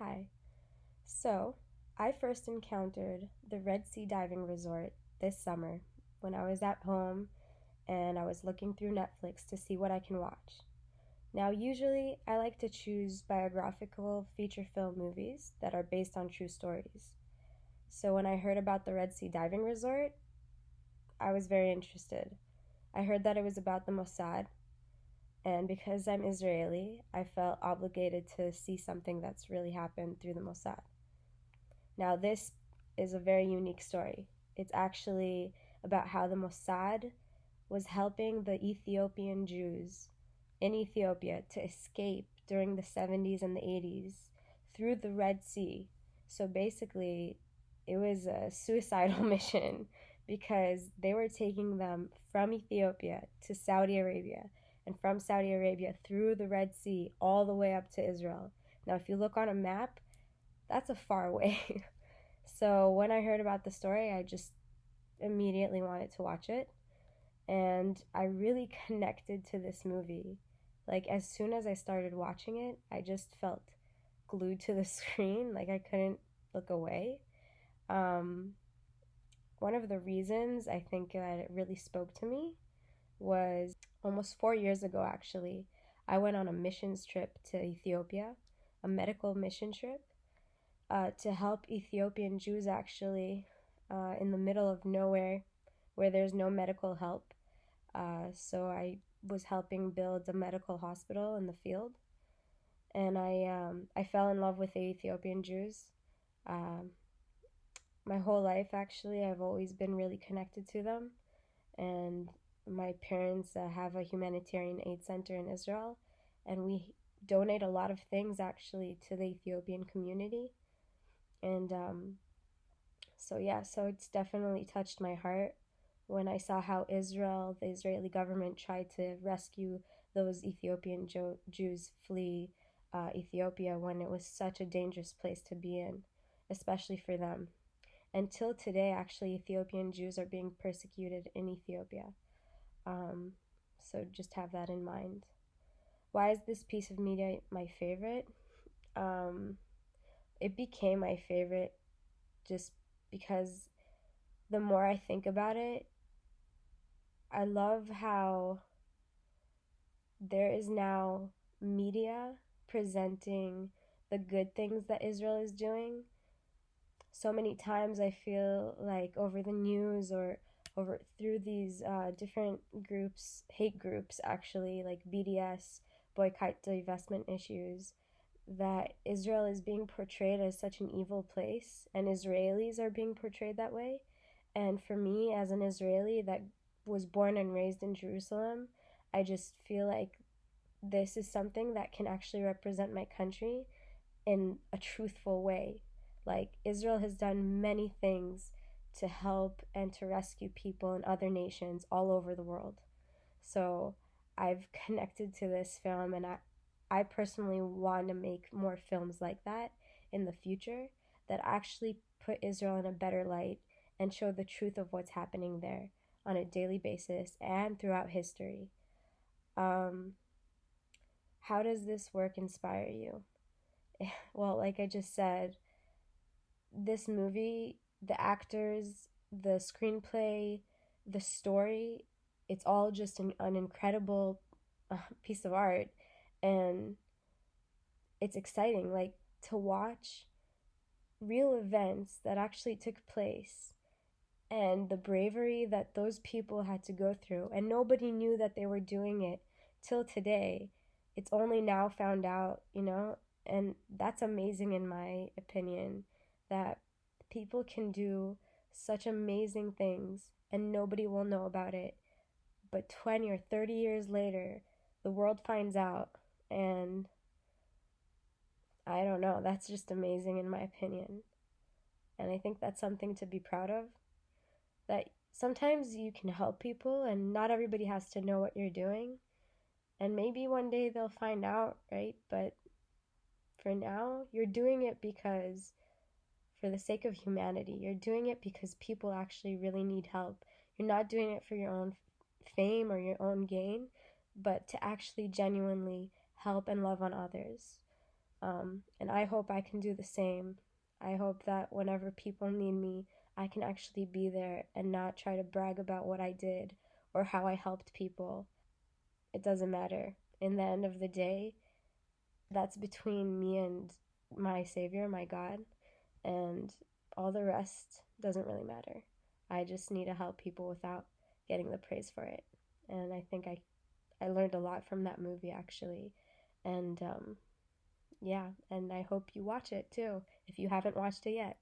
Hi. So, I first encountered the Red Sea Diving Resort this summer when I was at home and I was looking through Netflix to see what I can watch. Now, usually I like to choose biographical feature film movies that are based on true stories. So, when I heard about the Red Sea Diving Resort, I was very interested. I heard that it was about the Mossad, and because I'm Israeli, I felt obligated to see something that's really happened through the Mossad. Now, this is a very unique story. It's actually about how the Mossad was helping the Ethiopian Jews in Ethiopia to escape during the 70s and the 80s through the Red Sea. So basically, it was a suicidal mission because they were taking them from Ethiopia to Saudi Arabia and from Saudi Arabia through the Red Sea all the way up to Israel. Now, if you look on a map, that's a far way. So when I heard about the story, I just immediately wanted to watch it. And I really connected to this movie. Like, as soon as I started watching it, I just felt glued to the screen. Like, I couldn't look away. Um, One of the reasons I think that it really spoke to me was almost 4 years ago, actually. I went on a missions trip to Ethiopia, a medical mission trip to help Ethiopian Jews actually in the middle of nowhere where there's no medical help. So I was helping build a medical hospital in the field, and I fell in love with the Ethiopian Jews. Um, my whole life, actually, I've always been really connected to them, and my parents have a humanitarian aid center in Israel, and we donate a lot of things actually to the Ethiopian community. And so it's definitely touched my heart when I saw how Israel, the Israeli government, tried to rescue those Ethiopian Jews flee Ethiopia when it was such a dangerous place to be in, especially for them. Until today, actually, Ethiopian Jews are being persecuted in Ethiopia. Um, so just have that in mind. Why is this piece of media my favorite? Um, it became my favorite just because the more I think about it, I love how there is now media presenting the good things that Israel is doing. So many times I feel like over the news or over through these different groups, hate groups actually, like BDS, boycott divestment issues, that Israel is being portrayed as such an evil place, and Israelis are being portrayed that way. And for me, as an Israeli that was born and raised in Jerusalem, I just feel like this is something that can actually represent my country in a truthful way. Like, Israel has done many things to help and to rescue people in other nations all over the world. So I've connected to this film, and I personally want to make more films like that in the future that actually put Israel in a better light and show the truth of what's happening there on a daily basis and throughout history. Um, how does this work inspire you? Well, like I just said, this movie, the actors, the screenplay, the story, it's all just an incredible piece of art. And it's exciting, like, to watch real events that actually took place and the bravery that those people had to go through. And nobody knew that they were doing it till today. It's only now found out. And that's amazing in my opinion, that people can do such amazing things and nobody will know about it. But 20 or 30 years later, the world finds out, and I don't know, that's just amazing in my opinion. And I think that's something to be proud of, that sometimes you can help people and not everybody has to know what you're doing. And maybe one day they'll find out, right? But for now, you're doing it because for the sake of humanity. You're doing it because people actually really need help. You're not doing it for your own fame or your own gain, but to actually genuinely help and love on others. And I hope I can do the same. I hope that whenever people need me, I can actually be there and not try to brag about what I did or how I helped people. It doesn't matter. In the end of the day, that's between me and my Savior, my God, and all the rest doesn't really matter. I just need to help people without getting the praise for it. And I think I learned a lot from that movie actually. And yeah, and I hope you watch it too if you haven't watched it yet.